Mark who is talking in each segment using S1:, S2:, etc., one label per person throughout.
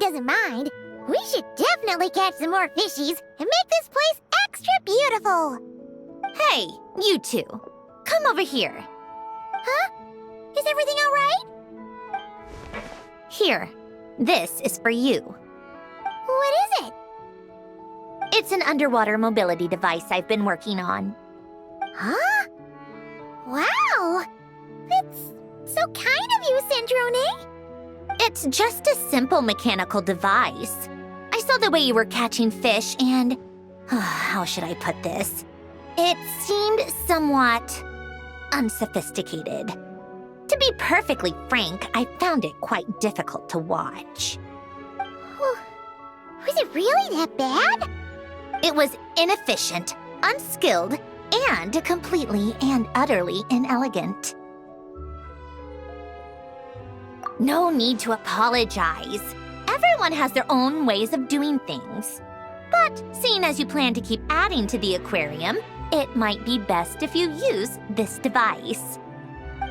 S1: Doesn't mind, we should definitely catch some more fishies and make this place extra beautiful.
S2: Hey, you two. Come over here.
S1: Huh? Is everything all right?
S2: Here. This is for you.
S1: What is it?
S2: It's an underwater mobility device I've been working on.
S1: Huh? Wow! It's so kind of you, Sandrone.
S2: It's just a simple mechanical device. I saw the way you were catching fish and... how should I put this? It seemed somewhat unsophisticated. To be perfectly frank, I found it quite difficult to watch.
S1: Was it really that bad?
S2: It was inefficient, unskilled, and completely and utterly inelegant. No need to apologize. Everyone has their own ways of doing things. But seeing as you plan to keep adding to the aquarium, it might be best if you use this device.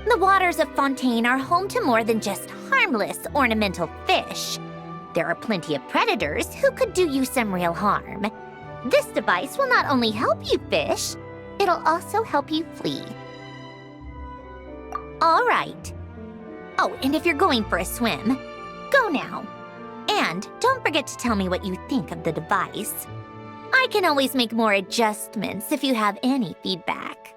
S2: The waters of Fontaine are home to more than just harmless ornamental fish. There are plenty of predators who could do you some real harm. This device will not only help you fish, it'll also help you flee. All right. Oh, and if you're going for a swim, go now. And don't forget to tell me what you think of the device. I can always make more adjustments if you have any feedback.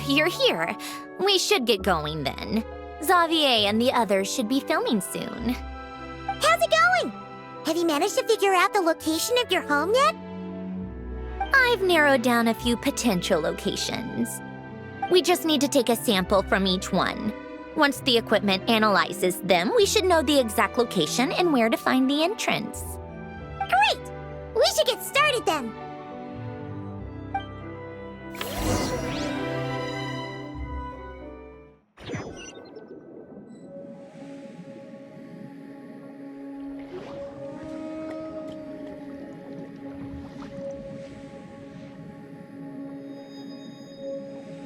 S2: You're here. We should get going then. Xavier and the others should be filming soon.
S1: How's it going? Have you managed to figure out the location of your home yet?
S2: I've narrowed down a few potential locations. We just need to take a sample from each one. Once the equipment analyzes them, we should know the exact location and where to find the entrance.
S1: Great! We should get started then.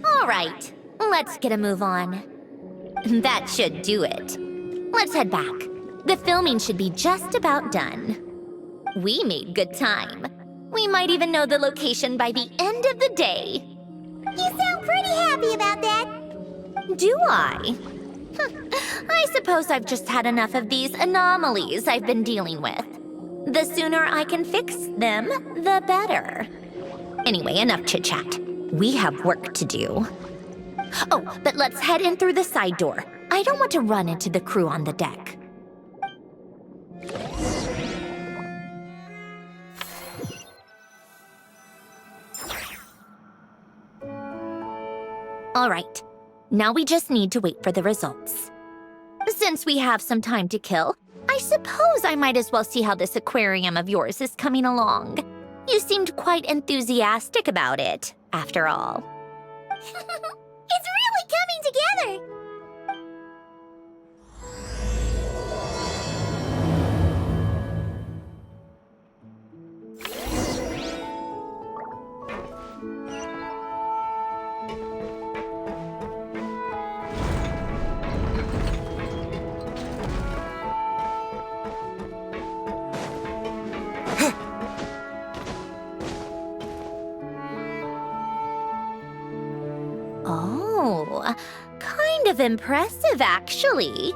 S2: All right, let's get a move on. That should do it. Let's head back. The filming should be just about done. We made good time. We might even know the location by the end of the day.
S1: You sound pretty happy about that.
S2: Do I? I suppose I've just had enough of these anomalies I've been dealing with. The sooner I can fix them, the better. Anyway, enough chit-chat. We have work to do. Oh, but let's head in through the side door. I don't want to run into the crew on the deck. All right, now we just need to wait for the results. Since we have some time to kill, I suppose I might as well see how this aquarium of yours is coming along. You seemed quite enthusiastic about it, after all. Oh, kind of impressive, actually.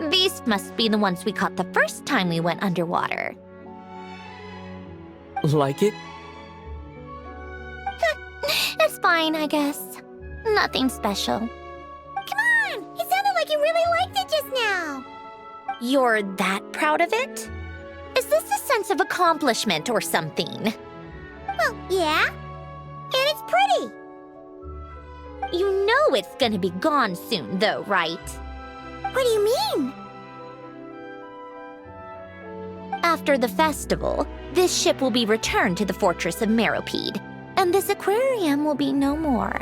S2: These must be the ones we caught the first time we went underwater.
S3: Like it?
S2: It's fine, I guess. Nothing special.
S1: Come on! It sounded like you really liked it just now!
S2: You're that proud of it? Is this a sense of accomplishment or something?
S1: Well, yeah. And it's pretty!
S2: You know it's gonna be gone soon, though, right?
S1: What do you mean?
S2: After the festival, this ship will be returned to the fortress of Meropide, and this aquarium will be no more.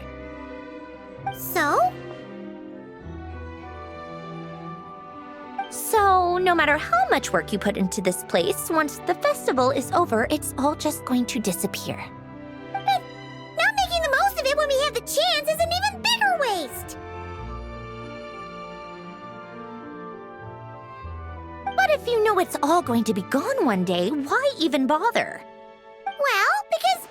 S1: So?
S2: So, no matter how much work you put into this place, once the festival is over, it's all just going to disappear.
S1: But not making the most of it when we have the chance is an even bigger waste!
S2: But if you know it's all going to be gone one day, why even bother?
S1: Well, because...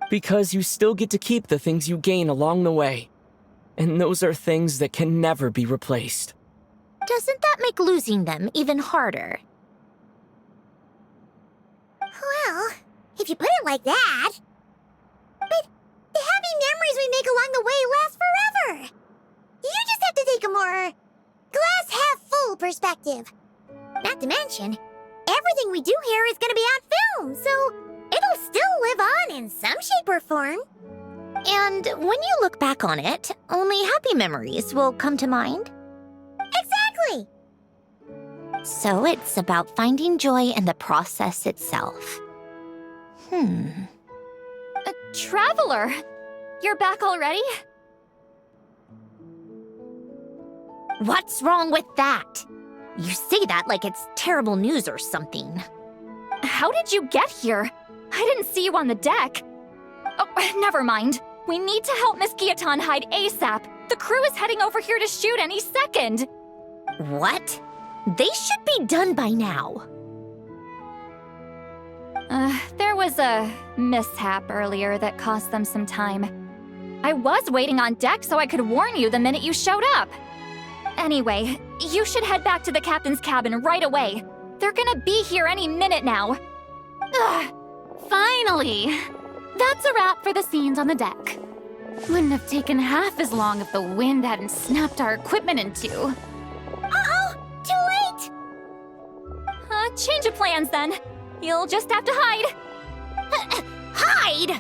S3: Because you still get to keep the things you gain along the way. And those are things that can never be replaced.
S2: Doesn't that make losing them even harder?
S1: Well, if you put it like that... But the happy memories we make along the way last forever! You just have to take a more... glass-half-full perspective. Not to mention, everything we do here is gonna be on film, so it'll still live on in some shape or form.
S2: And when you look back on it, only happy memories will come to mind?
S1: Exactly!
S2: So it's about finding joy in the process itself.
S4: Traveler! You're back already?
S2: What's wrong with that? You say that like it's terrible news or something.
S4: How did you get here? I didn't see you on the deck. Oh, never mind. We need to help Miss Guillotin hide ASAP. The crew is heading over here to shoot any second.
S2: What? They should be done by now.
S4: There was a mishap earlier that cost them some time. I was waiting on deck so I could warn you the minute you showed up. Anyway, you should head back to the captain's cabin right away. They're gonna be here any minute now. Ugh, finally! That's a wrap for the scenes on the deck. Wouldn't have taken half as long if the wind hadn't snapped our equipment in two.
S1: Uh-oh! Too late!
S4: Change of plans then. You'll just have to hide.
S2: Hide?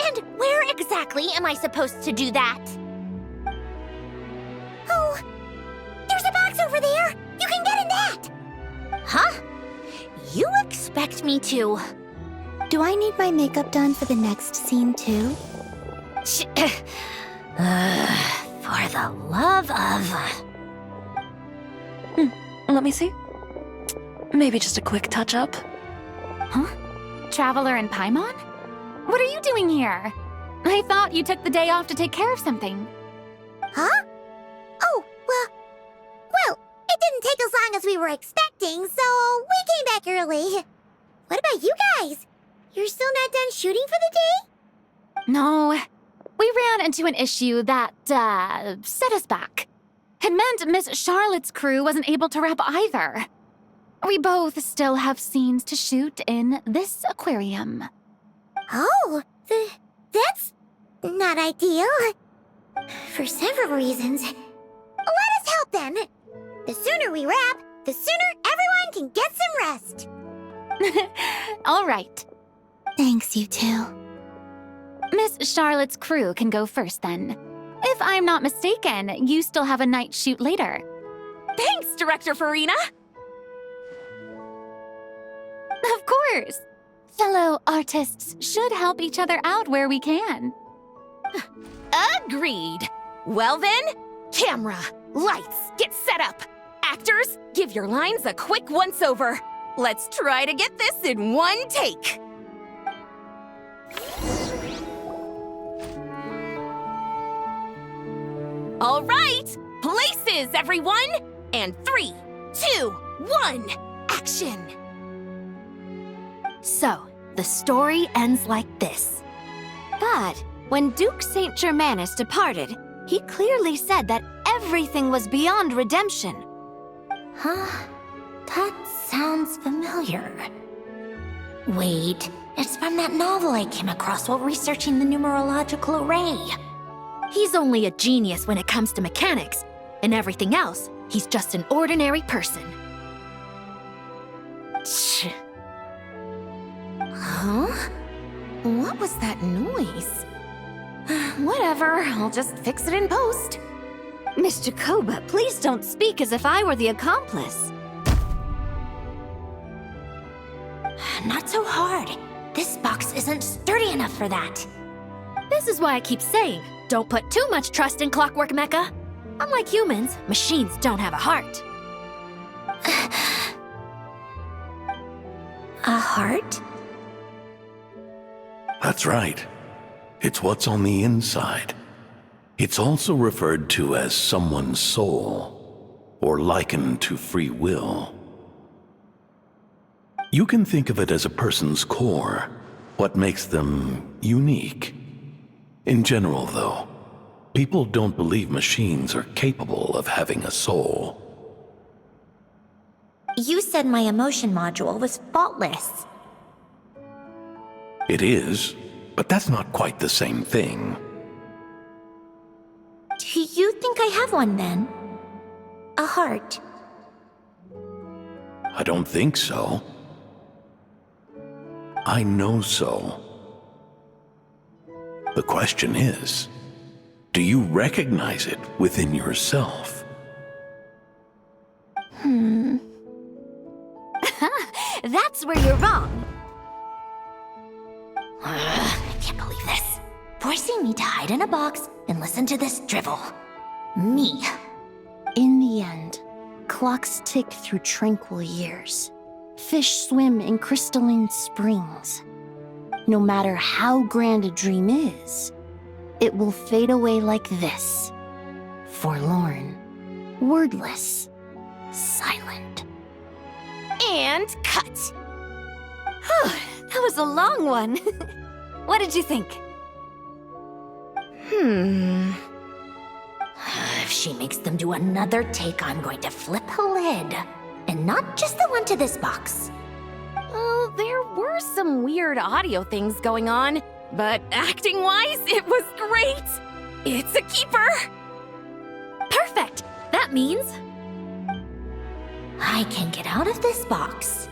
S2: And where exactly am I supposed to do that?
S1: Oh, there's a box over there! You can get in that!
S2: Huh? You expect me to...
S5: Do I need my makeup done for the next scene too?
S2: For the love of...
S6: Let me see. Maybe just a quick touch-up.
S4: Huh? Traveler and Paimon? What are you doing here? I thought you took the day off to take care of something.
S1: Huh? Oh, well, it didn't take as long as we were expecting, so we came back early. What about you guys? You're still not done shooting for the day?
S4: No, we ran into an issue that, set us back. It meant Miss Charlotte's crew wasn't able to wrap either. We both still have scenes to shoot in this aquarium.
S1: Oh, that's not ideal. For several reasons. Let us help then. The sooner we wrap, the sooner everyone can get some rest.
S4: All right.
S5: Thanks, you two.
S4: Miss Charlotte's crew can go first then. If I'm not mistaken, you still have a night shoot later.
S6: Thanks, Director Farina!
S4: Of course. Fellow artists should help each other out where we can.
S6: Agreed. Well then, camera, lights, get set up. Actors, give your lines a quick once-over. Let's try to get this in one take. All right, places, everyone! And 3, 2, 1, action!
S2: So, the story ends like this. But
S7: When Duke Saint Germanus departed, he clearly said that everything was beyond redemption.
S2: Huh? That sounds familiar. Wait, it's from that novel I came across while researching the numerological array.
S7: He's only a genius when it comes to mechanics. In everything else, he's just an ordinary person.
S6: Huh? What was that noise? Whatever, I'll just fix it in post.
S7: Miss Jacoba, please don't speak as if I were the accomplice.
S2: Not so hard. This box isn't sturdy enough for that.
S7: This is why I keep saying, don't put too much trust in Clockwork Mecha. Unlike humans, machines don't have a heart.
S2: A heart?
S8: That's right. It's what's on the inside. It's also referred to as someone's soul, or likened to free will. You can think of it as a person's core, what makes them unique. In general, though, people don't believe machines are capable of having a soul.
S2: You said my emotion module was faultless.
S8: It is, but that's not quite the same thing.
S2: Do you think I have one then? A heart?
S8: I don't think so. I know so. The question is, do you recognize it within yourself?
S7: That's where you're wrong.
S2: I can't believe this. Forcing me to hide in a box and listen to this drivel. Me.
S9: In the end, clocks tick through tranquil years. Fish swim in crystalline springs. No matter how grand a dream is, it will fade away like this. Forlorn, wordless, silent.
S7: And cut. That was a long one. What did you think?
S2: If she makes them do another take, I'm going to flip a lid. And not just the one to this box.
S6: Well, there were some weird audio things going on, but acting-wise, it was great! It's a keeper!
S7: Perfect! That means
S2: I can get out of this box.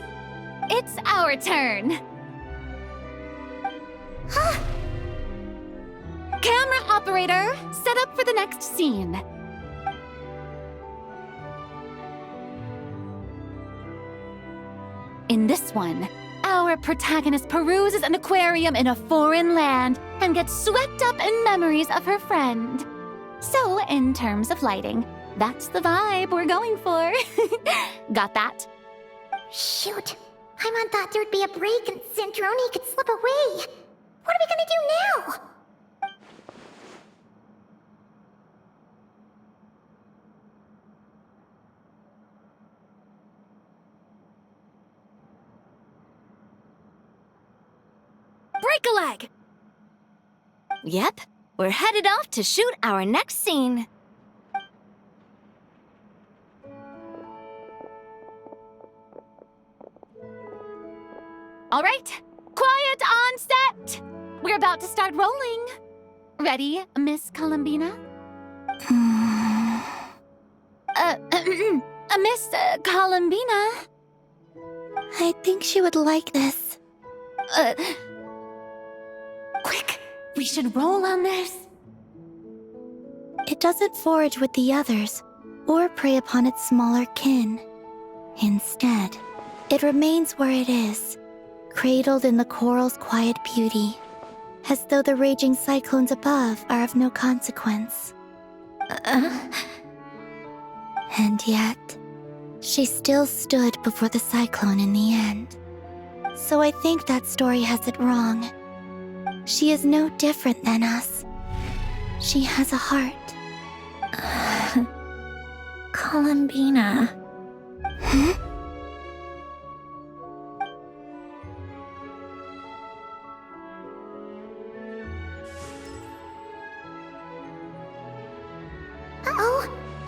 S4: It's our turn. Camera operator, set up for the next scene. In this one, our protagonist peruses an aquarium in a foreign land and gets swept up in memories of her friend. So, in terms of lighting, that's the vibe we're going for. Got that?
S1: Shoot. I thought there'd be a break and Sandrone could slip away. What are we gonna do now?
S7: break a leg! Yep, we're headed off to shoot our next scene.
S4: All right, quiet on set. We're about to start rolling. Ready, Miss Columbina? Miss Columbina?
S5: I think she would like this.
S2: Quick, we should roll on this.
S5: It doesn't forage with the others, or prey upon its smaller kin. Instead, it remains where it is, cradled in the coral's quiet beauty, as though the raging cyclones above are of no consequence. And yet, she still stood before the cyclone in the end. So I think that story has it wrong. She is no different than us. She has a heart.
S2: Columbina.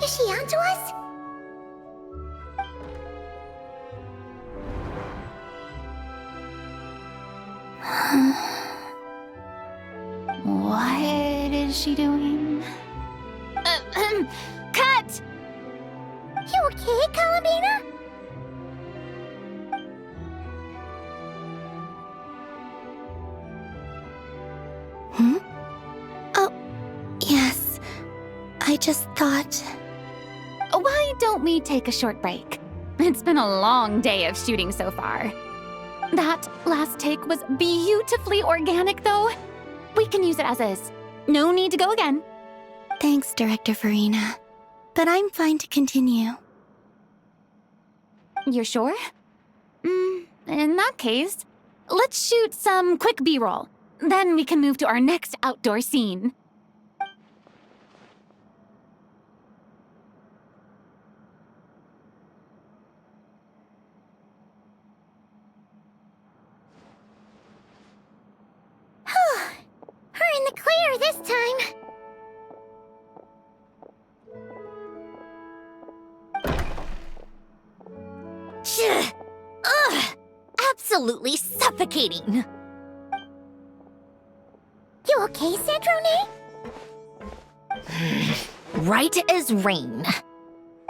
S1: Is she onto us?
S9: What is she doing?
S4: Cut!
S1: You okay, Columbina?
S5: Oh, yes. I just thought...
S4: Why don't we take a short break? It's been a long day of shooting so far. That last take was beautifully organic, though. We can use it as is. No need to go again.
S5: Thanks, Director Farina. But I'm fine to continue.
S4: You're sure? In that case, let's shoot some quick B-roll. Then we can move to our next outdoor scene.
S1: We're in the clear this time.
S2: Ugh! Absolutely suffocating.
S1: You okay, Sandrone?
S2: Right as rain.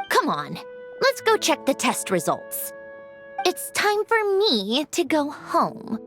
S2: Come on, let's go check the test results. It's time for me to go home.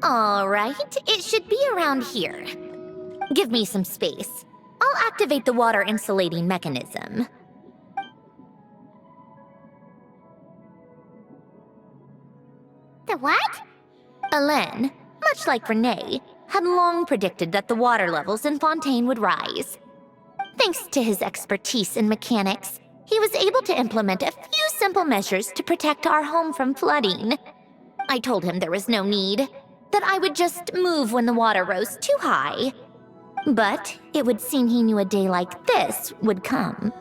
S2: All right, it should be around here. Give me some space. I'll activate the water insulating mechanism.
S1: The what?
S2: Alain, much like Renee, had long predicted that the water levels in Fontaine would rise. Thanks to his expertise in mechanics, he was able to implement a few simple measures to protect our home from flooding. I told him there was no need, that I would just move when the water rose too high. But it would seem he knew a day like this would come.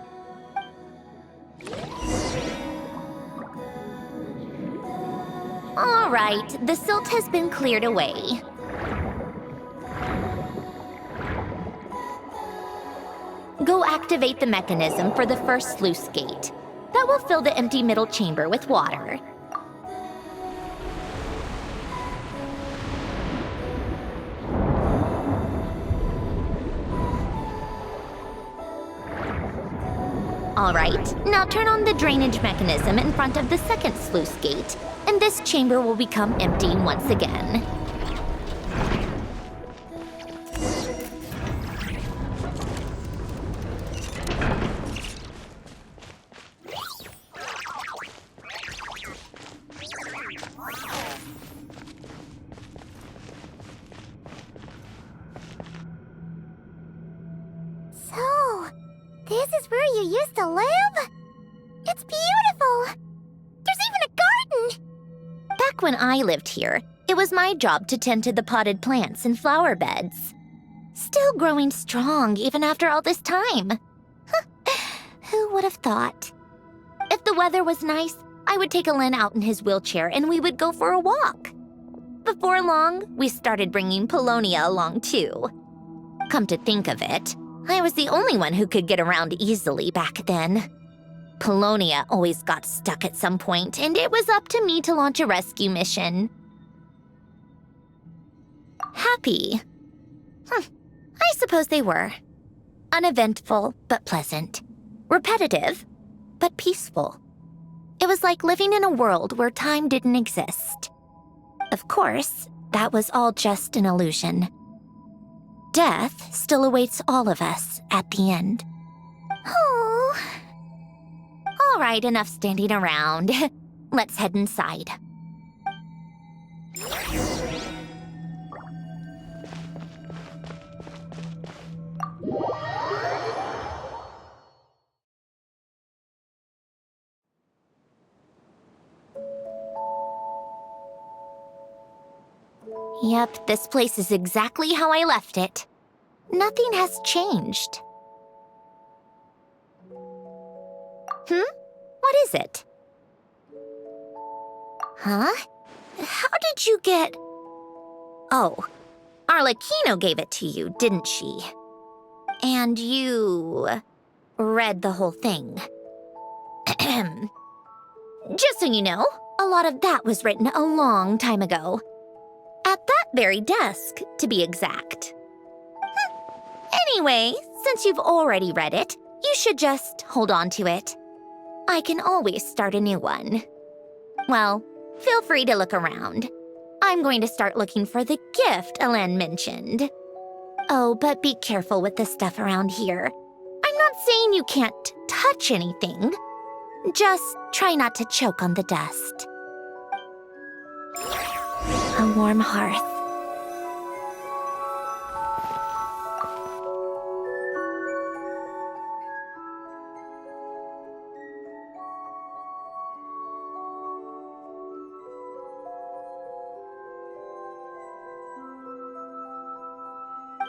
S2: All right, the silt has been cleared away. Go activate the mechanism for the first sluice gate. That will fill the empty middle chamber with water. All right, now turn on the drainage mechanism in front of the second sluice gate, and this chamber will become empty once again.
S1: So, this is where you used to live? It's beautiful! There's even a garden!
S2: Back when I lived here, it was my job to tend to the potted plants and flower beds. Still growing strong even after all this time. Who would have thought? If the weather was nice, I would take Alain out in his wheelchair and we would go for a walk. Before long, we started bringing Pulonia along too. Come to think of it, I was the only one who could get around easily back then. Pulonia always got stuck at some point, and it was up to me to launch a rescue mission. Happy? I suppose they were. Uneventful, but pleasant. Repetitive, but peaceful. It was like living in a world where time didn't exist. Of course, that was all just an illusion. Death still awaits all of us at the end.
S1: Oh.
S2: All right, enough standing around. Let's head inside. Yep, this place is exactly how I left it. Nothing has changed. What is it? Huh? How did you get... Oh, Arlecchino gave it to you, didn't she? And you... read the whole thing. Just so you know, a lot of that was written a long time ago. At that very desk, to be exact. Anyway, since you've already read it, you should just hold on to it. I can always start a new one. Well, feel free to look around. I'm going to start looking for the gift Alain mentioned. Oh, but be careful with the stuff around here. I'm not saying you can't touch anything. Just try not to choke on the dust. A warm hearth.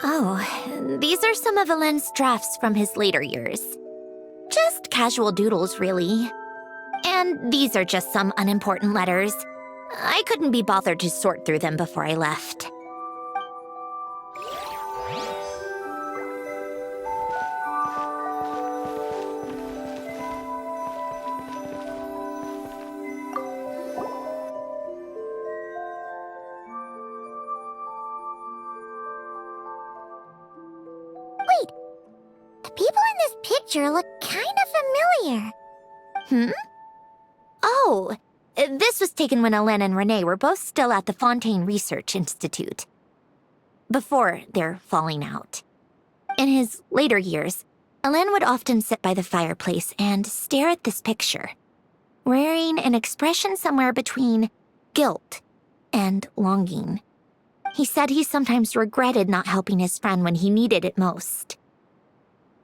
S2: Oh, these are some of Alain's drafts from his later years. Just casual doodles, really. And these are just some unimportant letters. I couldn't be bothered to sort through them before I left.
S1: The people in this picture look kind of familiar.
S2: Oh, this was taken when Alain and Renee were both still at the Fontaine Research Institute. Before their falling out. In his later years, Alain would often sit by the fireplace and stare at this picture, wearing an expression somewhere between guilt and longing. He said he sometimes regretted not helping his friend when he needed it most.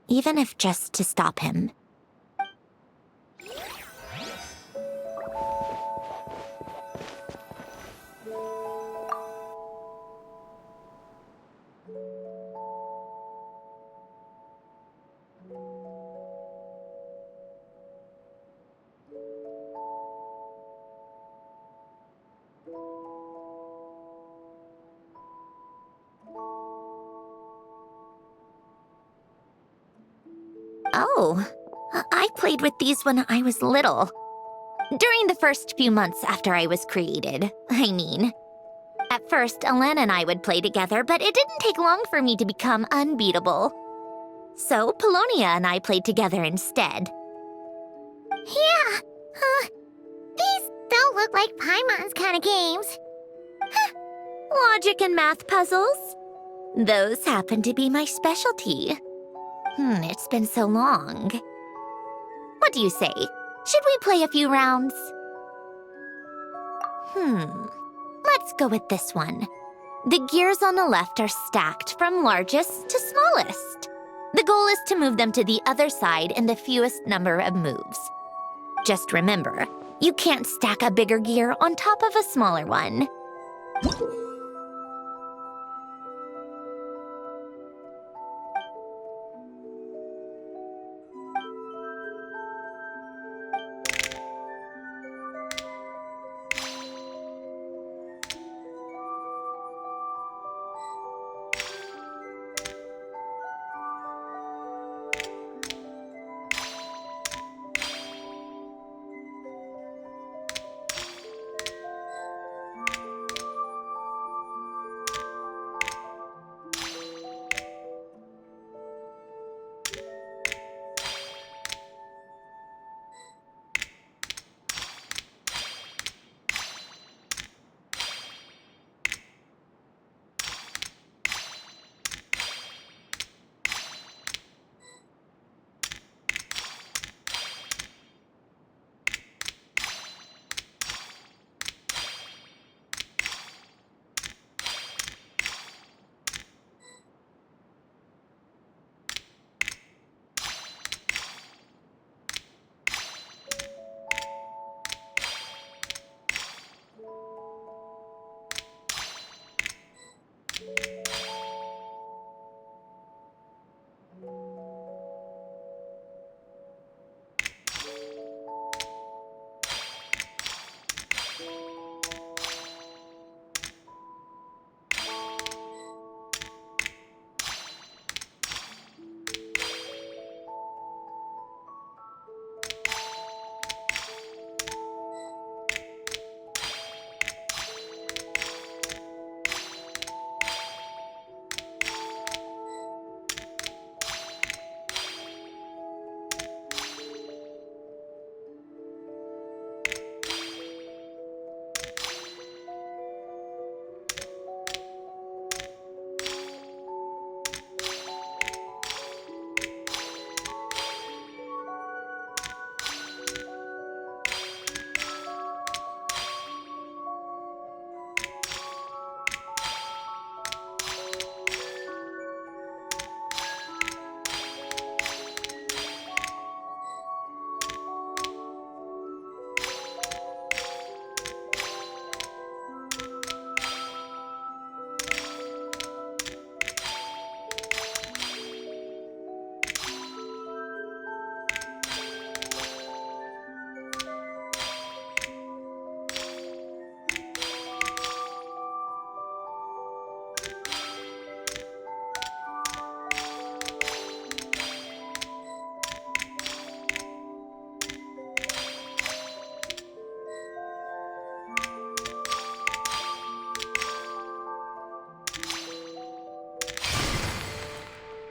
S2: Even if just to stop him. Oh, I played with these when I was little. During the first few months after I was created, I mean. At first, Alain and I would play together, but it didn't take long for me to become unbeatable. So, Pulonia and I played together instead.
S1: Yeah, these don't look like Paimon's kind of games.
S2: Logic and math puzzles? Those happen to be my specialty. It's been so long. What do you say? Should we play a few rounds? Let's go with this one. The gears on the left are stacked from largest to smallest. The goal is to move them to the other side in the fewest number of moves. Just remember, you can't stack a bigger gear on top of a smaller one.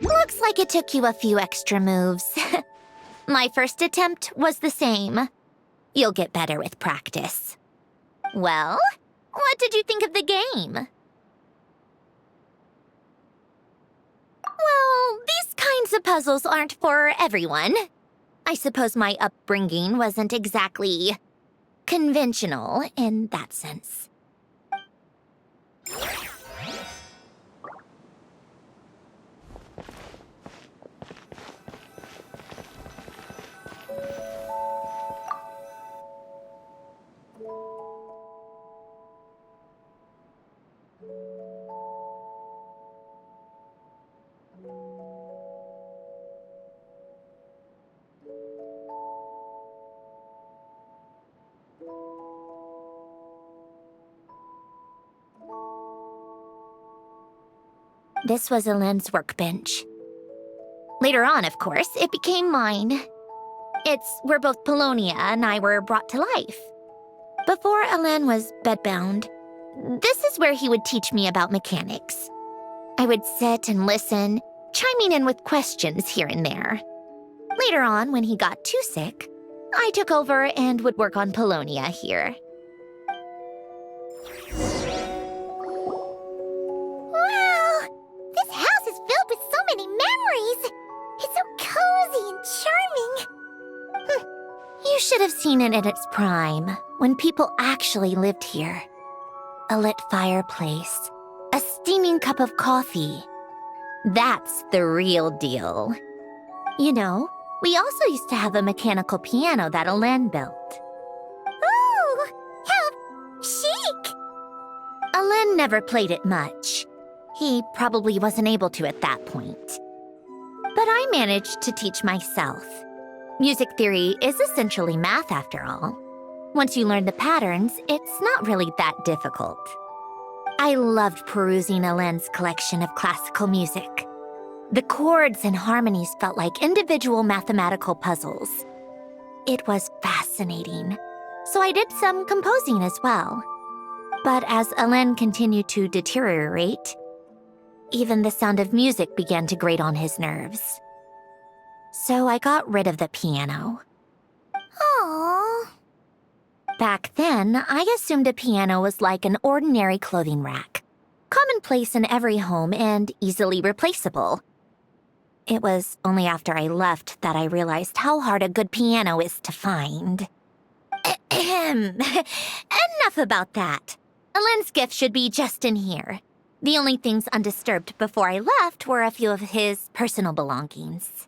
S2: Looks like it took you a few extra moves. My first attempt was the same. You'll get better with practice. Well, what did you think of the game? Well, these kinds of puzzles aren't for everyone. I suppose my upbringing wasn't exactly conventional in that sense. This was Alain's workbench. Later on, of course, it became mine. It's where both Pulonia and I were brought to life. Before Alain was bedbound, this is where he would teach me about mechanics. I would sit and listen, chiming in with questions here and there. Later on, when he got too sick, I took over and would work on Pulonia here.
S1: Wow! This house is filled with so many memories! It's so cozy and charming!
S2: You should have seen it in its prime, when people actually lived here. A lit fireplace, a steaming cup of coffee. That's the real deal. You know, we also used to have a mechanical piano that Alain built.
S1: Ooh! How chic!
S2: Alain never played it much. He probably wasn't able to at that point. But I managed to teach myself. Music theory is essentially math after all. Once you learn the patterns, it's not really that difficult. I loved perusing Alain's collection of classical music. The chords and harmonies felt like individual mathematical puzzles. It was fascinating, so I did some composing as well. But as Alain continued to deteriorate, even the sound of music began to grate on his nerves. So I got rid of the piano.
S1: Aww.
S2: Back then, I assumed a piano was like an ordinary clothing rack, commonplace in every home and easily replaceable. It was only after I left that I realized how hard a good piano is to find. Enough about that. Alain's gift should be just in here. The only things undisturbed before I left were a few of his personal belongings.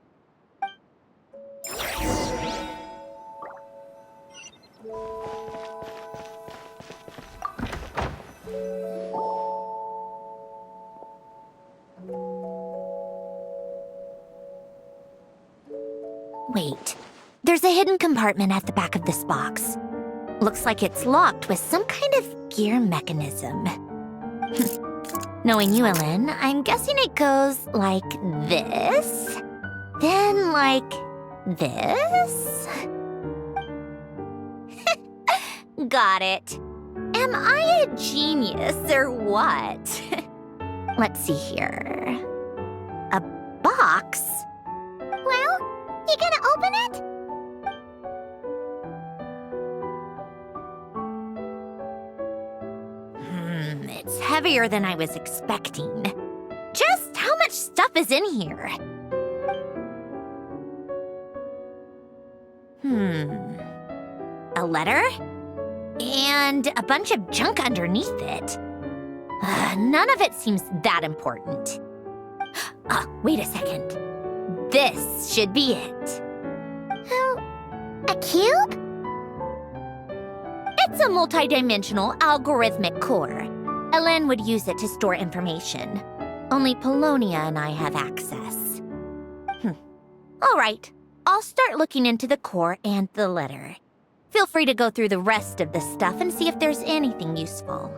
S2: Wait, there's a hidden compartment at the back of this box. Looks like it's locked with some kind of gear mechanism. Knowing you, Alain, I'm guessing it goes like this, then like this. Got it. Am I a genius or what? Let's see here. A box?
S1: Well, you gonna open it?
S2: It's heavier than I was expecting. Just how much stuff is in here? A letter? And a bunch of junk underneath it. None of it seems that important. Wait a second. This should be it.
S1: A cube?
S2: It's a multidimensional algorithmic core. Alain would use it to store information. Only Pulonia and I have access. All right, I'll start looking into the core and the letter. Feel free to go through the rest of the stuff and see if there's anything useful.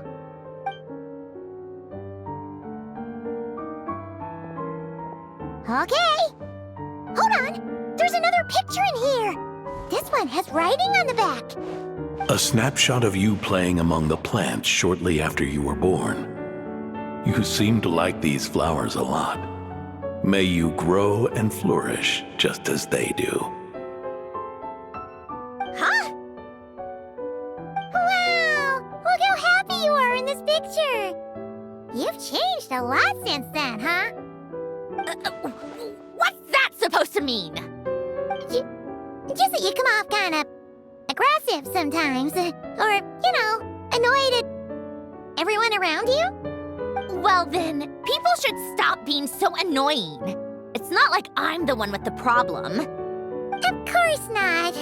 S1: Okay. Hold on. There's another picture in here. This one has writing on the back.
S8: A snapshot of you playing among the plants shortly after you were born. You seem to like these flowers a lot. May you grow and flourish just as they do.
S1: Huh? Wow! Look how happy you are in this picture. You've changed a lot since then, huh?
S2: What's that supposed to mean?
S1: Just that you come off kind of aggressive sometimes. Or, you know, annoyed at everyone around you.
S2: Well then, people should stop being so annoying. It's not like I'm the one with the problem.
S1: Of course not.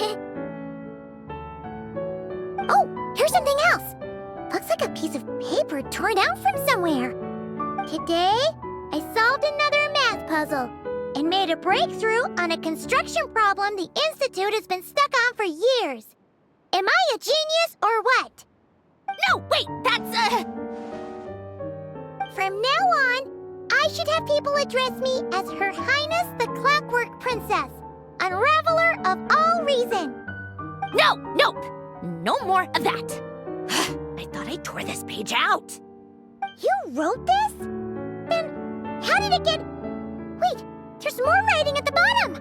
S1: Oh, here's something else. Looks like a piece of paper torn out from somewhere. Today, I solved another math puzzle and made a breakthrough on a construction problem the Institute has been stuck on for years. Am I a genius or what?
S2: No, wait, that's
S1: From now on, I should have people address me as Her Highness the Clockwork Princess, Unraveler of all reason.
S2: No, nope, no more of that. I thought I tore this page out.
S1: You wrote this? Then how did it get... Wait, there's more writing at the bottom.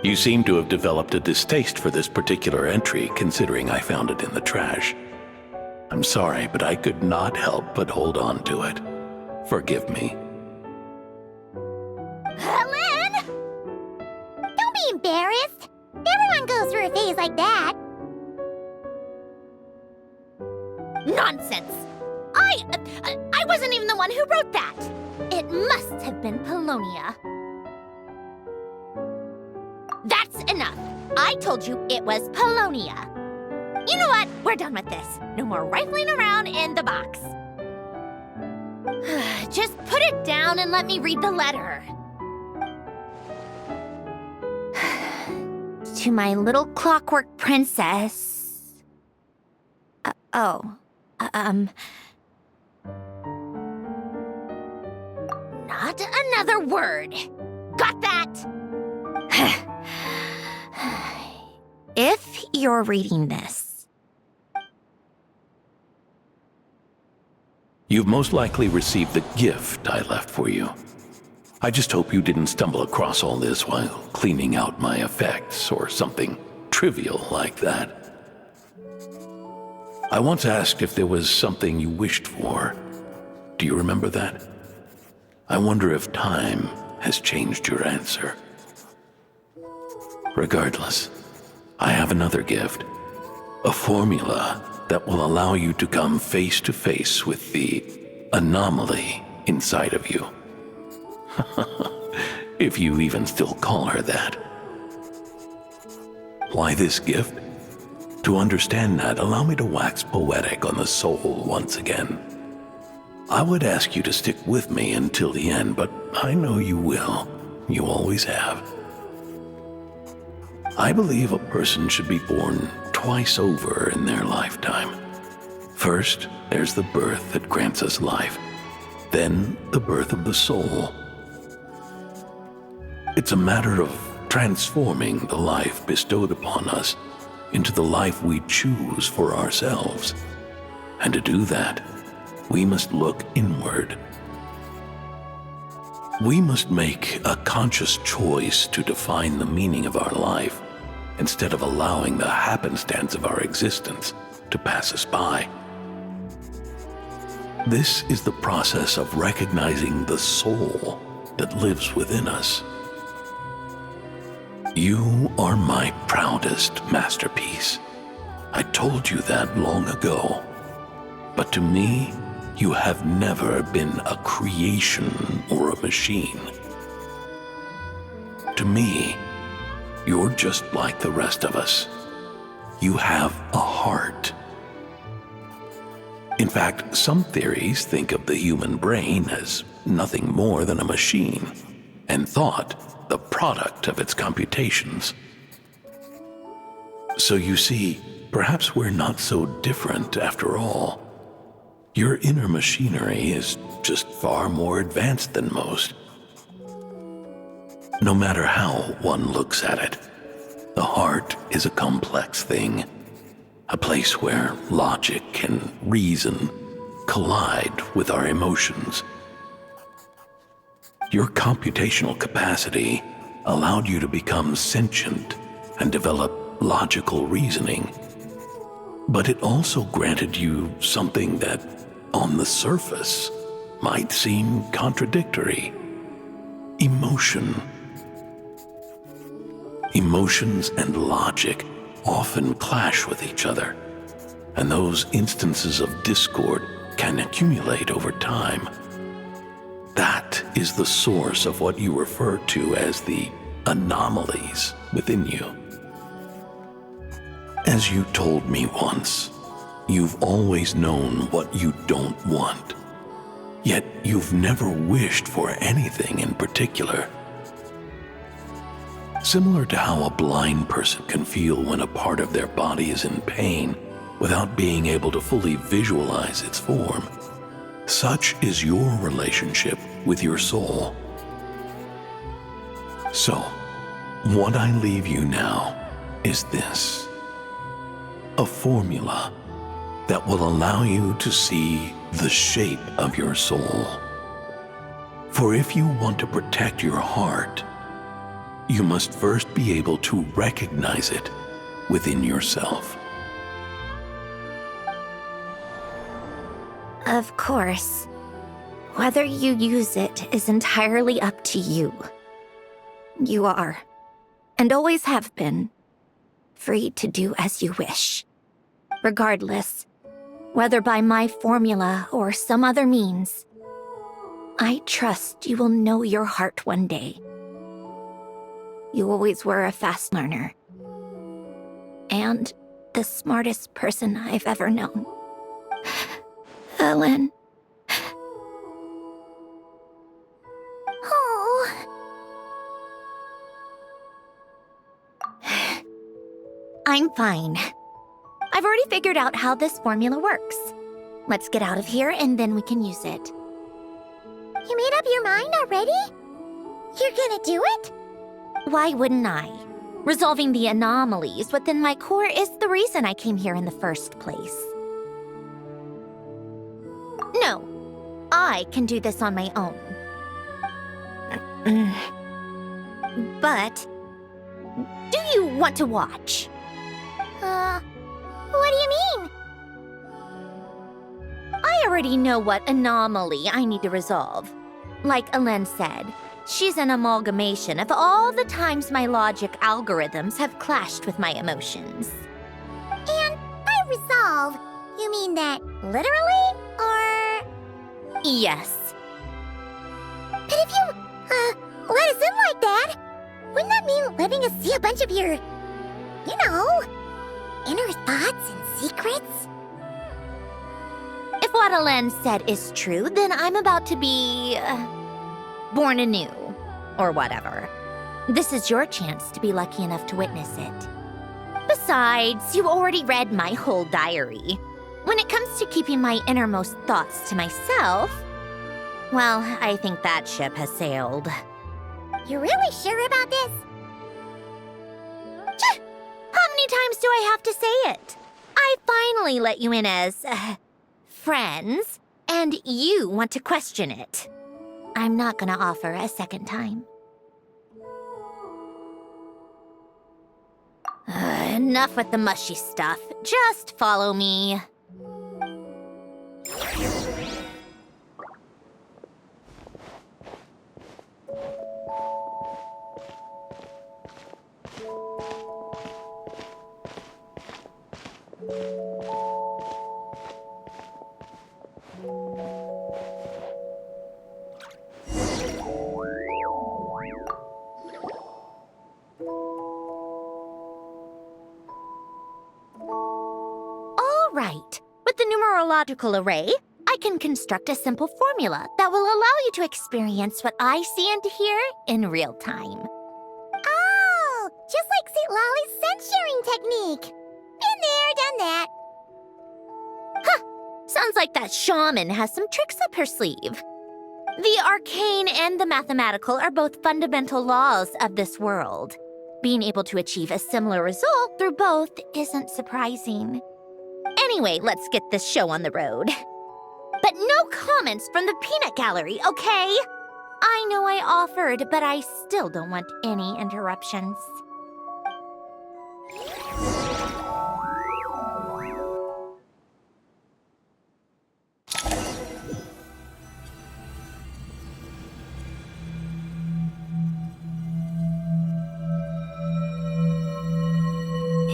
S8: You seem to have developed a distaste for this particular entry, considering I found it in the trash. I'm sorry, but I could not help but hold on to it. Forgive me.
S1: Alain! Don't be embarrassed. Everyone goes through a phase like that.
S2: Nonsense! I wasn't even the one who wrote that. It must have been Pulonia. That's enough. I told you it was Pulonia. You know what? We're done with this. No more rifling around in the box. Just put it down and let me read the letter. To my little clockwork princess. Not another word. Got that? If you're reading this,
S8: You've most likely received the gift I left for you. I just hope you didn't stumble across all this while cleaning out my effects or something trivial like that. I once asked if there was something you wished for. Do you remember that? I wonder if time has changed your answer. Regardless, I have another gift. A formula that will allow you to come face to face with the anomaly inside of you. If you even still call her that. Why this gift? To understand that, allow me to wax poetic on the soul once again. I would ask you to stick with me until the end, but I know you will. You always have. I believe a person should be born twice over in their lifetime. First, there's the birth that grants us life, then the birth of the soul. It's a matter of transforming the life bestowed upon us into the life we choose for ourselves. And to do that, we must look inward. We must make a conscious choice to define the meaning of our life instead of allowing the happenstance of our existence to pass us by. This is the process of recognizing the soul that lives within us. You are my proudest masterpiece. I told you that long ago. But to me, you have never been a creation or a machine. To me, you're just like the rest of us. You have a heart. In fact, some theories think of the human brain as nothing more than a machine, and thought the product of its computations. So you see, perhaps we're not so different after all. Your inner machinery is just far more advanced than most. No matter how one looks at it, the heart is a complex thing, a place where logic and reason collide with our emotions. Your computational capacity allowed you to become sentient and develop logical reasoning. But it also granted you something that, on the surface, might seem contradictory: emotion. Emotions and logic often clash with each other, and those instances of discord can accumulate over time. That is the source of what you refer to as the anomalies within you. As you told me once, you've always known what you don't want, yet you've never wished for anything in particular. Similar to how a blind person can feel when a part of their body is in pain without being able to fully visualize its form, such is your relationship with your soul. So, what I leave you now is this: a formula that will allow you to see the shape of your soul. For if you want to protect your heart, you must first be able to recognize it within yourself.
S2: Of course. Whether you use it is entirely up to you. You are, and always have been, free to do as you wish. Regardless, whether by my formula or some other means, I trust you will know your heart one day. You always were a fast learner, and the smartest person I've ever known. Alain.
S1: Oh.
S2: I'm fine. I've already figured out how this formula works. Let's get out of here and then we can use it.
S1: You made up your mind already? You're gonna do it?
S2: Why wouldn't I? Resolving the anomalies within my core is the reason I came here in the first place. No, I can do this on my own. But, do you want to watch?
S1: What do you mean?
S2: I already know what anomaly I need to resolve. Like Alain said, she's an amalgamation of all the times my logic algorithms have clashed with my emotions.
S1: And by resolve, you mean that literally, or?
S2: Yes.
S1: But if you, let us in like that, wouldn't that mean letting us see a bunch of your, inner thoughts and secrets?
S2: If what Alain said is true, then I'm about to be born anew, or whatever. This is your chance to be lucky enough to witness it. Besides, you already read my whole diary. When it comes to keeping my innermost thoughts to myself, well, I think that ship has sailed.
S1: You really sure about this?
S2: How many times do I have to say it? I finally let you in as, friends, and you want to question it. I'm not gonna offer a second time. Enough with the mushy stuff. Just follow me. Right. With the numerological array, I can construct a simple formula that will allow you to experience what I see and hear in real time.
S1: Oh, just like Citlali's scent-sharing technique. Been there, done that.
S2: Sounds like that shaman has some tricks up her sleeve. The arcane and the mathematical are both fundamental laws of this world. Being able to achieve a similar result through both isn't surprising. Anyway, let's get this show on the road. But no comments from the peanut gallery, okay? I know I offered, but I still don't want any interruptions.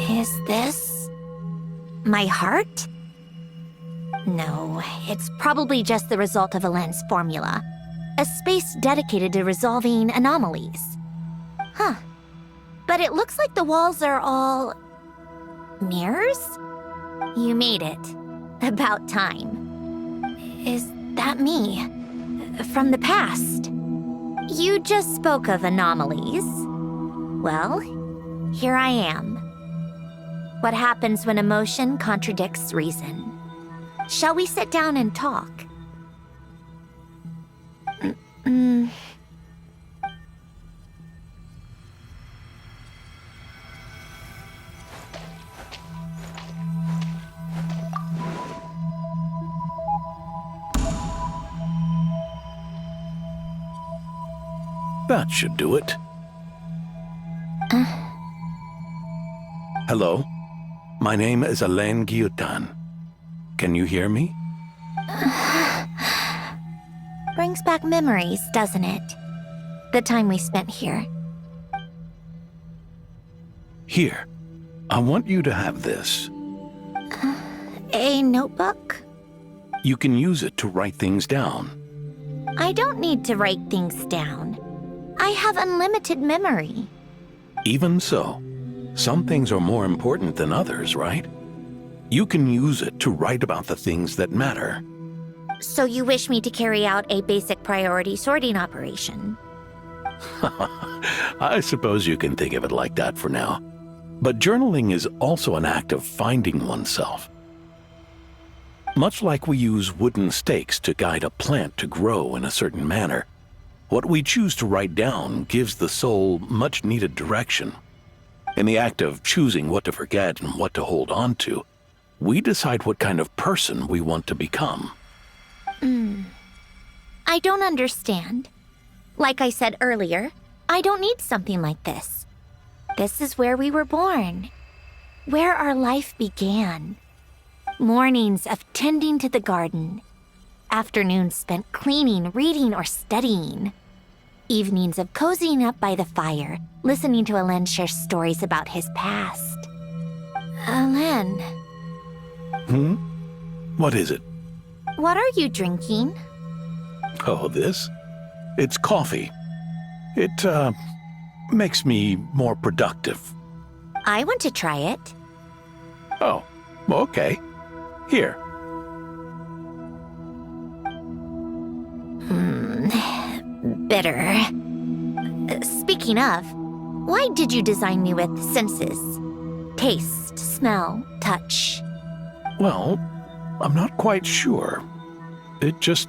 S2: Is this my heart? No, it's probably just the result of Alain's formula. A space dedicated to resolving anomalies. Huh. But it looks like the walls are all... mirrors? You made it. About time. Is that me? From the past? You just spoke of anomalies. Well, here I am. What happens when emotion contradicts reason? Shall we sit down and talk?
S8: That should do it. Hello? My name is Alain Guillotin. Can you hear me?
S2: Brings back memories, doesn't it? The time we spent here.
S8: Here. I want you to have this.
S2: A notebook?
S8: You can use it to write things down.
S2: I don't need to write things down. I have unlimited memory.
S8: Even so, some things are more important than others, right? You can use it to write about the things that matter.
S2: So you wish me to carry out a basic priority sorting operation?
S8: I suppose you can think of it like that for now. But journaling is also an act of finding oneself. Much like we use wooden stakes to guide a plant to grow in a certain manner, what we choose to write down gives the soul much-needed direction. In the act of choosing what to forget and what to hold on to, we decide what kind of person we want to become.
S2: I don't understand. Like I said earlier, I don't need something like this. This is where we were born, where our life began. Mornings of tending to the garden, afternoons spent cleaning, reading, or studying. Evenings of cozying up by the fire, listening to Alain share stories about his past. Alain.
S8: What is it?
S2: What are you drinking?
S8: Oh, this? It's coffee. It, makes me more productive.
S2: I want to try it.
S8: Oh, okay. Here.
S2: Bitter. Speaking of, Why did you design me with senses? Taste, smell, touch.
S8: Well, I'm not quite sure. It just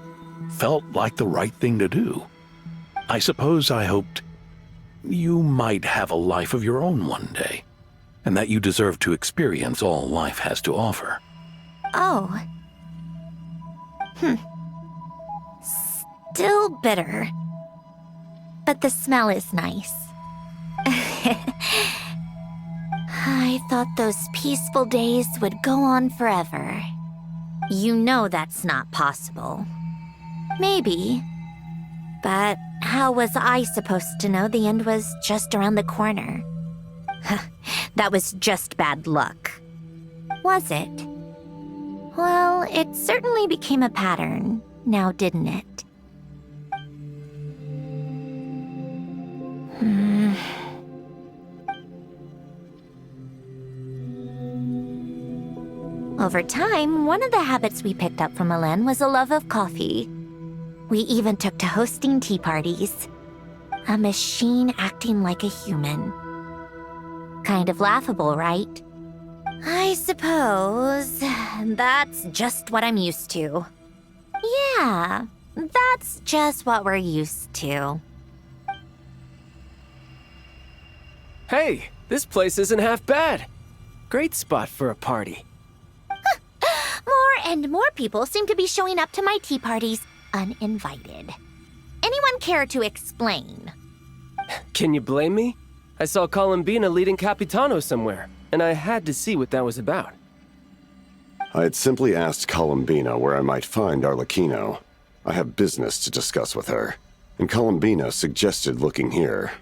S8: felt like the right thing to do. I suppose I hoped you might have a life of your own one day, and that you deserve to experience all life has to offer.
S2: Oh. Still bitter. But the smell is nice. I thought those peaceful days would go on forever. You know that's not possible. Maybe. But how was I supposed to know the end was just around the corner? That was just bad luck. Was it? Well, it certainly became a pattern, now didn't it? Over time, one of the habits we picked up from Alain was a love of coffee. We even took to hosting tea parties. A machine acting like a human. Kind of laughable, right? I suppose that's just what I'm used to. Yeah, that's just what we're used to.
S10: Hey, this place isn't half bad. Great spot for a party.
S2: More and more people seem to be showing up to my tea parties uninvited. Anyone care to explain?
S10: Can you blame me? I saw Columbina leading Capitano somewhere, and I had to see what that was about.
S11: I had simply asked Columbina where I might find Arlecchino. I have business to discuss with her, and Columbina suggested looking here.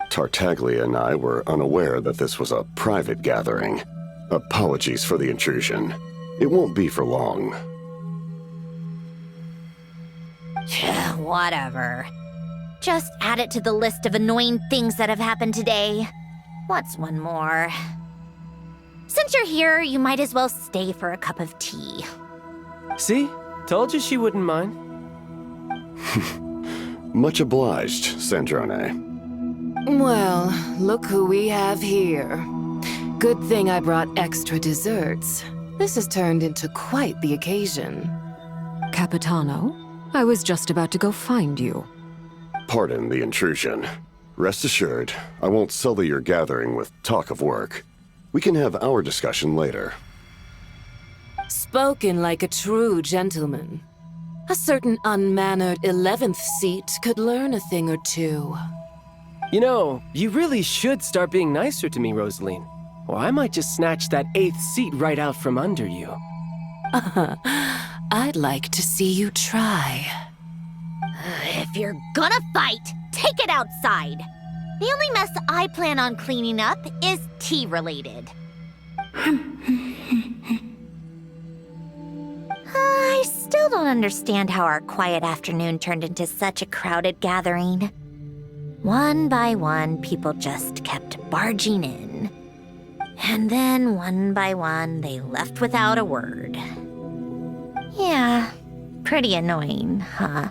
S11: Tartaglia and I were unaware that this was a private gathering. Apologies for the intrusion. It won't be for long.
S2: Whatever. Just add it to the list of annoying things that have happened today. What's one more? Since you're here, you might as well stay for a cup of tea.
S10: See? Told you she wouldn't mind.
S11: Much obliged, Sandrone.
S12: Well, look who we have here. Good thing I brought extra desserts. This has turned into quite the occasion.
S13: Capitano, I was just about to go find you.
S11: Pardon the intrusion. Rest assured, I won't sully your gathering with talk of work. We can have our discussion later.
S12: Spoken like a true gentleman. A certain unmannered 11th seat could learn a thing or two.
S10: You know, you really should start being nicer to me, Rosaline. Or I might just snatch that 8th seat right out from under you.
S12: I'd like to see you try.
S2: If you're gonna fight, take it outside. The only mess I plan on cleaning up is tea-related. I still don't understand how our quiet afternoon turned into such a crowded gathering. One by one, people just kept barging in. And then, one by one, they left without a word. Yeah, pretty annoying, huh?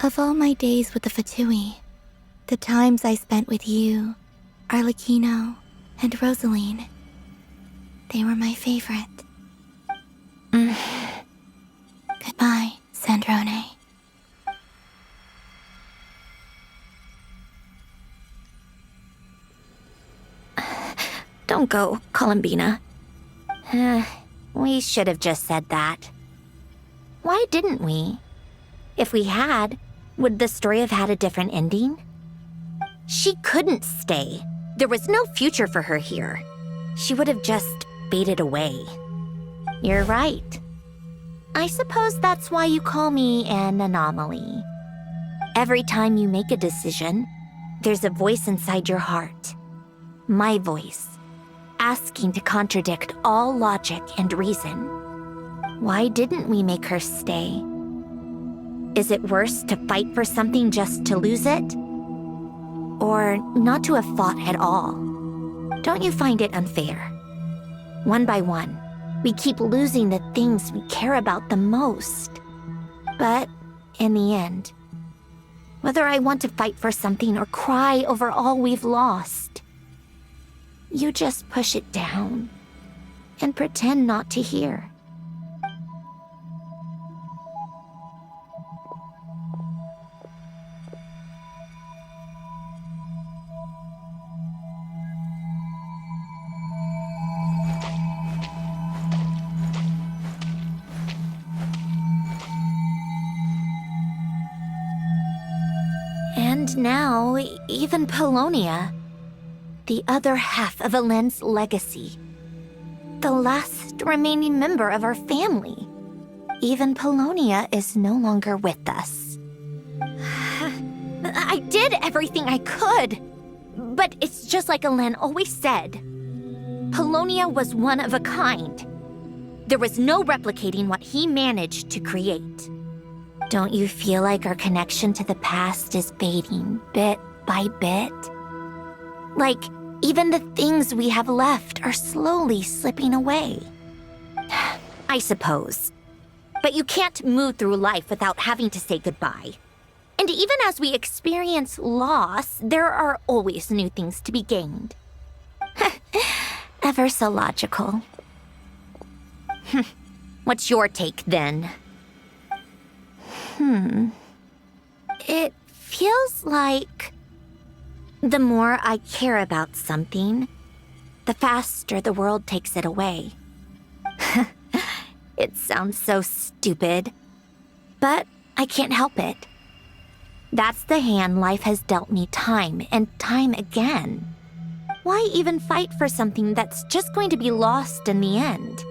S5: Of all my days with the Fatui, the times I spent with you, Arlecchino, and Rosaline, they were my favorite. Goodbye, Sandrone.
S2: Don't go, Columbina. We should have just said that. Why didn't we? If we had, would the story have had a different ending? She couldn't stay. There was no future for her here. She would have just faded away. You're right. I suppose that's why you call me an anomaly. Every time you make a decision, there's a voice inside your heart. My voice, asking to contradict all logic and reason. Why didn't we make her stay? Is it worse to fight for something just to lose it? Or not to have fought at all? Don't you find it unfair? One by one, we keep losing the things we care about the most. But in the end, whether I want to fight for something or cry over all we've lost, you just push it down and pretend not to hear. And now, even Pulonia, the other half of Alain's legacy, the last remaining member of our family, even Pulonia is no longer with us. I did everything I could, but it's just like Alain always said. Pulonia was one of a kind. There was no replicating what he managed to create. Don't you feel like our connection to the past is fading bit by bit? Like, even the things we have left are slowly slipping away. I suppose. But you can't move through life without having to say goodbye. And even as we experience loss, there are always new things to be gained. Ever so logical. What's your take, then? It feels like the more I care about something, the faster the world takes it away. It sounds so stupid, but I can't help it. That's the hand life has dealt me time and time again. Why even fight for something that's just going to be lost in the end?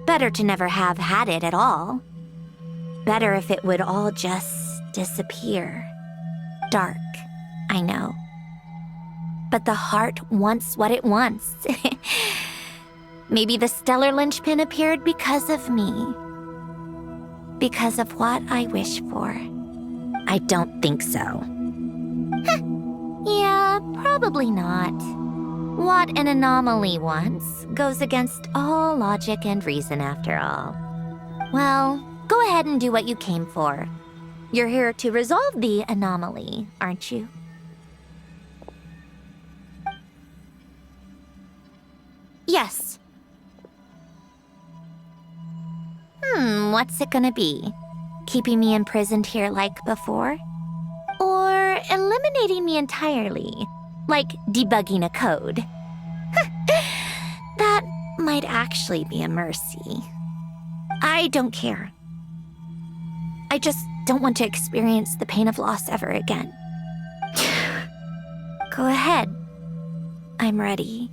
S2: Better to never have had it at all. Better if it would all just disappear. Dark, I know. But the heart wants what it wants. Maybe the stellar linchpin appeared because of me. Because of what I wish for. I don't think so. Yeah, probably not. What an anomaly wants goes against all logic and reason after all. Well, go ahead and do what you came for. You're here to resolve the anomaly, aren't you? Yes. What's it gonna be? Keeping me imprisoned here like before? Or eliminating me entirely, like debugging a code? That might actually be a mercy. I don't care. I just don't want to experience the pain of loss ever again. Go ahead. I'm ready.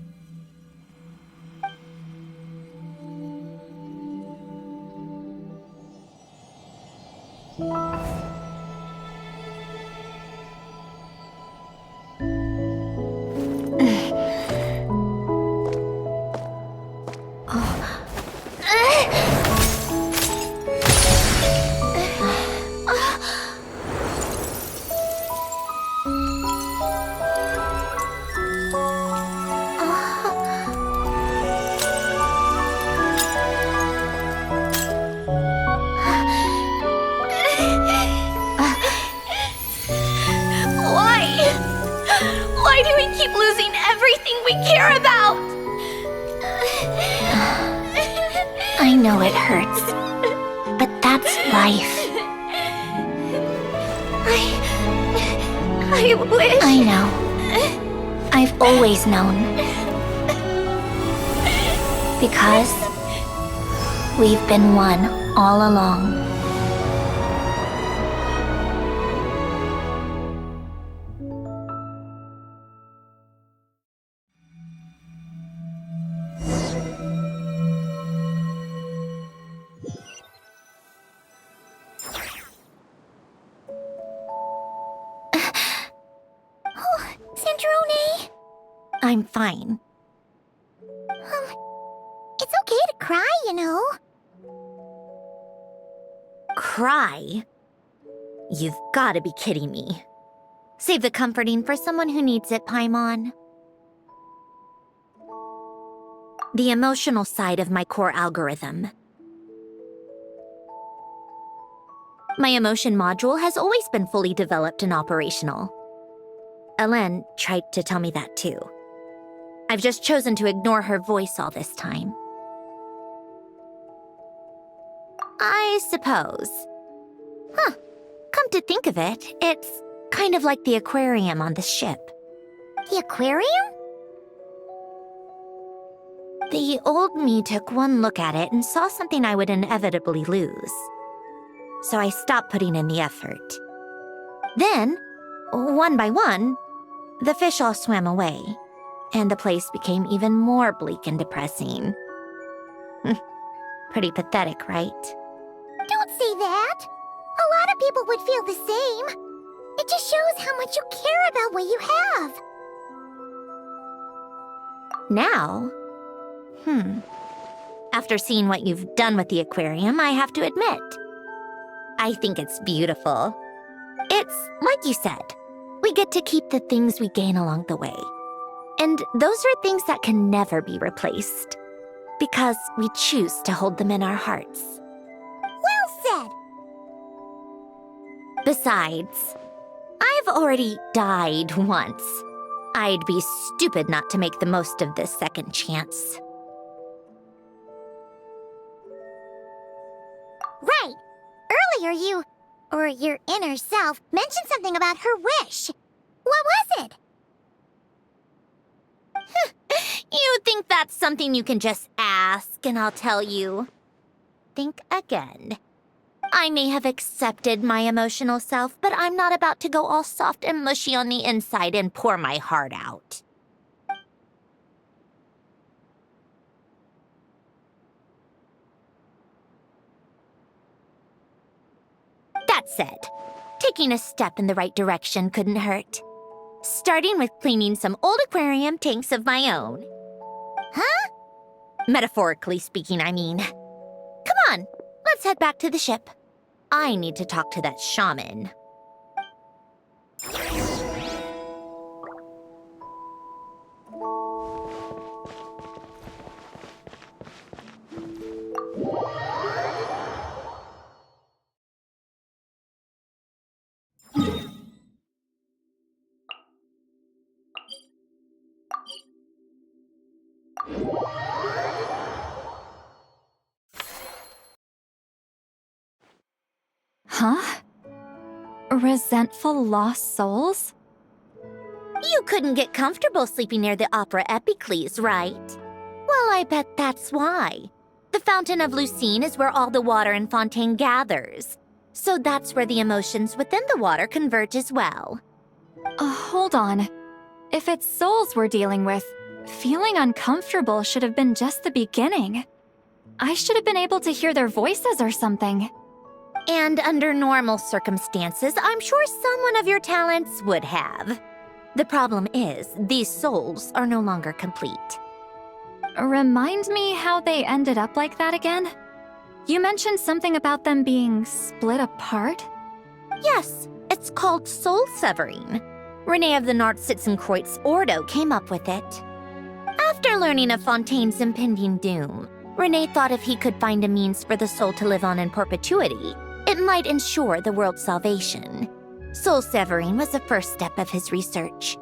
S2: Why do we keep losing everything we care about? I know it hurts, but that's life. I wish... I know. I've always known. Because we've been one all along.
S1: Sandrone!
S2: I'm fine.
S1: It's okay to cry, you know.
S2: cry? You've gotta be kidding me. Save the comforting for someone who needs it, Paimon. The emotional side of my core algorithm. My emotion module has always been fully developed and operational. Alain tried to tell me that too. I've just chosen to ignore her voice all this time. I suppose. Come to think of it, it's kind of like the aquarium on the ship.
S1: The aquarium?
S2: The old me took one look at it and saw something I would inevitably lose. So I stopped putting in the effort. Then, one by one, the fish all swam away, and the place became even more bleak and depressing. Pretty pathetic, right?
S1: Don't say that. A lot of people would feel the same. It just shows how much you care about what you have.
S2: Now? After seeing what you've done with the aquarium, I have to admit, I think it's beautiful. It's like you said, we get to keep the things we gain along the way. And those are things that can never be replaced, because we choose to hold them in our hearts.
S1: Well said.
S2: Besides, I've already died once. I'd be stupid not to make the most of this second chance.
S1: Right. Earlier you, or your inner self, mentioned something about her wish. What was it?
S2: You think that's something you can just ask and I'll tell you? Think again. I may have accepted my emotional self, but I'm not about to go all soft and mushy on the inside and pour my heart out. That said, taking a step in the right direction couldn't hurt. Starting with cleaning some old aquarium tanks of my own.
S1: Huh?
S2: Metaphorically speaking, I mean. Come on, let's head back to the ship. I need to talk to that shaman.
S4: Huh? Resentful lost souls?
S2: You couldn't get comfortable sleeping near the opera Epicles, right? Well, I bet that's why. The Fountain of Lucine is where all the water in Fontaine gathers. So that's where the emotions within the water converge as well.
S4: Hold on. If it's souls we're dealing with, feeling uncomfortable should have been just the beginning. I should have been able to hear their voices or something.
S2: And under normal circumstances, I'm sure someone of your talents would have. The problem is, these souls are no longer complete.
S4: Remind me how they ended up like that again? You mentioned something about them being split apart?
S2: Yes, it's called soul severing. Renee of the Nartsitzenkreuz Ordo came up with it. After learning of Fontaine's impending doom, Renee thought if he could find a means for the soul to live on in perpetuity, it might ensure the world's salvation. Soul severing was the first step of his research.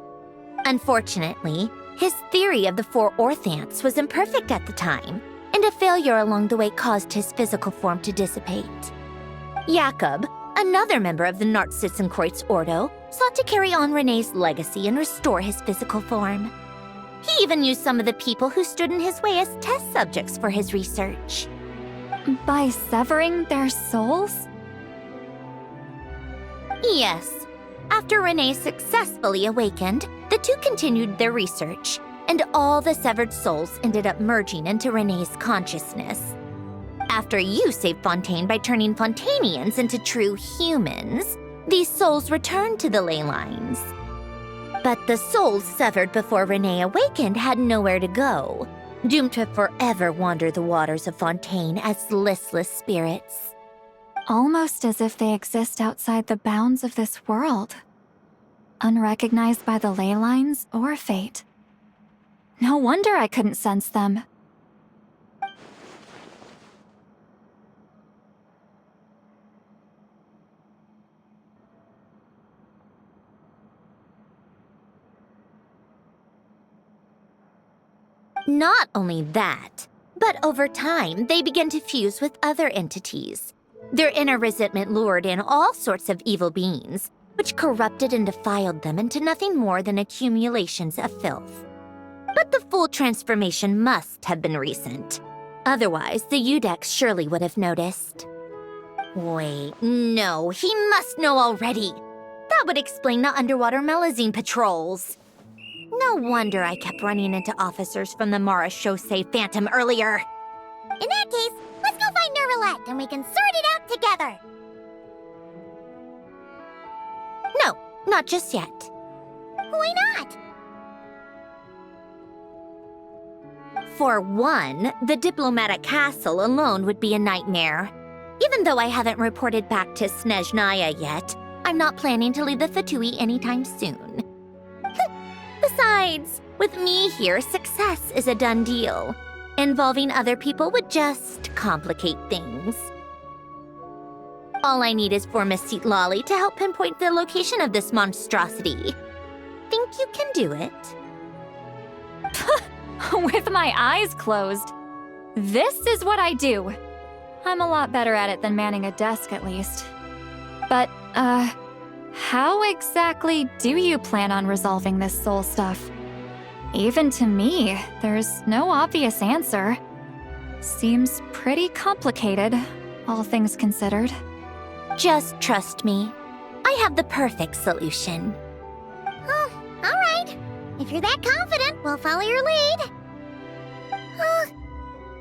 S2: Unfortunately, his theory of the four orthants was imperfect at the time, and a failure along the way caused his physical form to dissipate. Jakob, another member of the Nartsitzenkreuz Ordo, sought to carry on Renee's legacy and restore his physical form. He even used some of the people who stood in his way as test subjects for his research.
S4: By severing their souls?
S2: Yes. After Renee successfully awakened, the two continued their research, and all the severed souls ended up merging into Renee's consciousness. After you saved Fontaine by turning Fontainians into true humans, these souls returned to the ley lines. But the souls severed before Renee awakened had nowhere to go, doomed to forever wander the waters of Fontaine as listless spirits.
S4: Almost as if they exist outside the bounds of this world. Unrecognized by the ley lines or fate. No wonder I couldn't sense them.
S2: Not only that, but over time, they begin to fuse with other entities. Their inner resentment lured in all sorts of evil beings, which corrupted and defiled them into nothing more than accumulations of filth. But the full transformation must have been recent. Otherwise, the Udex surely would have noticed. Wait, no, he must know already. That would explain the underwater melazine patrols. No wonder I kept running into officers from the Mara Chaussee Phantom earlier.
S1: In that case, let's go find Nervalette and we can sort it out together.
S2: No, not just yet.
S1: Why not?
S2: For one, the diplomatic castle alone would be a nightmare. Even though I haven't reported back to Snezhnaya yet, I'm not planning to leave the Fatui anytime soon. Besides, with me here, success is a done deal. Involving other people would just complicate things. All I need is for Miss Citlali to help pinpoint the location of this monstrosity. Think you can do it?
S4: With my eyes closed. This is what I do. I'm a lot better at it than manning a desk, at least. But, how exactly do you plan on resolving this soul stuff? Even to me, there's no obvious answer. Seems pretty complicated, all things considered.
S2: Just trust me. I have the perfect solution.
S1: Oh, all right. If you're that confident, we'll follow your lead.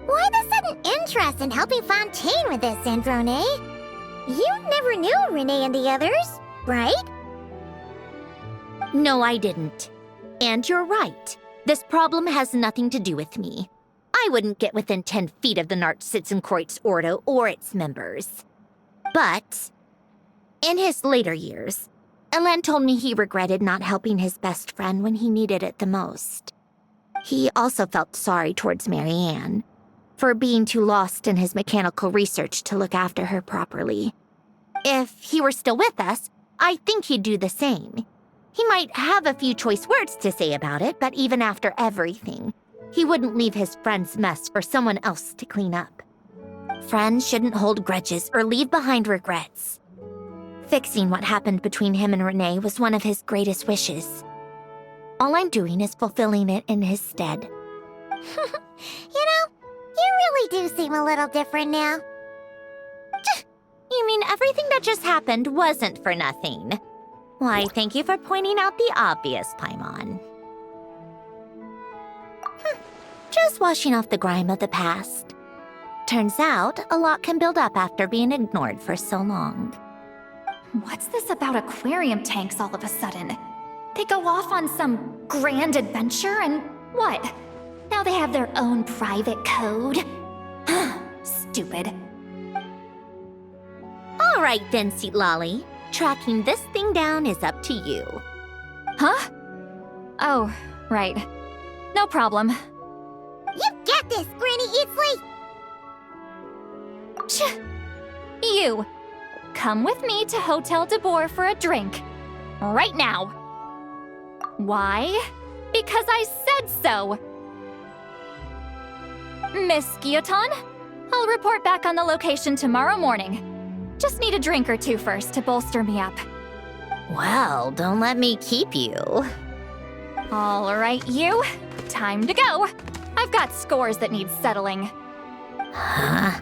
S1: Why the sudden interest in helping Fontaine with this, Sandrone? You never knew Renee and the others, right?
S2: No, I didn't. And you're right. This problem has nothing to do with me. I wouldn't get within 10 feet of the Nartsitzenkreuz Ordo or its members. But, in his later years, Alain told me he regretted not helping his best friend when he needed it the most. He also felt sorry towards Marianne, for being too lost in his mechanical research to look after her properly. If he were still with us, I think he'd do the same. He might have a few choice words to say about it, but even after everything, he wouldn't leave his friend's mess for someone else to clean up. Friends shouldn't hold grudges or leave behind regrets. Fixing what happened between him and Renee was one of his greatest wishes. All I'm doing is fulfilling it in his stead.
S1: You know, you really do seem a little different now.
S2: You mean everything that just happened wasn't for nothing? Why, thank you for pointing out the obvious, Paimon. Just washing off the grime of the past. Turns out, a lot can build up after being ignored for so long.
S4: What's this about aquarium tanks all of a sudden? They go off on some grand adventure and what? Now they have their own private code? Stupid.
S2: All right then, Citlali. Tracking this thing down is up to you.
S4: Huh? Oh, right. No problem.
S1: You got this, Granny Eatsley!
S4: You! Come with me to Hotel de Boer for a drink. Right now. Why? Because I said so! Miss Guillotin, I'll report back on the location tomorrow morning. Just need a drink or two first to bolster me up.
S2: Well, don't let me keep you.
S4: All right, you. Time to go. I've got scores that need settling.
S2: Huh?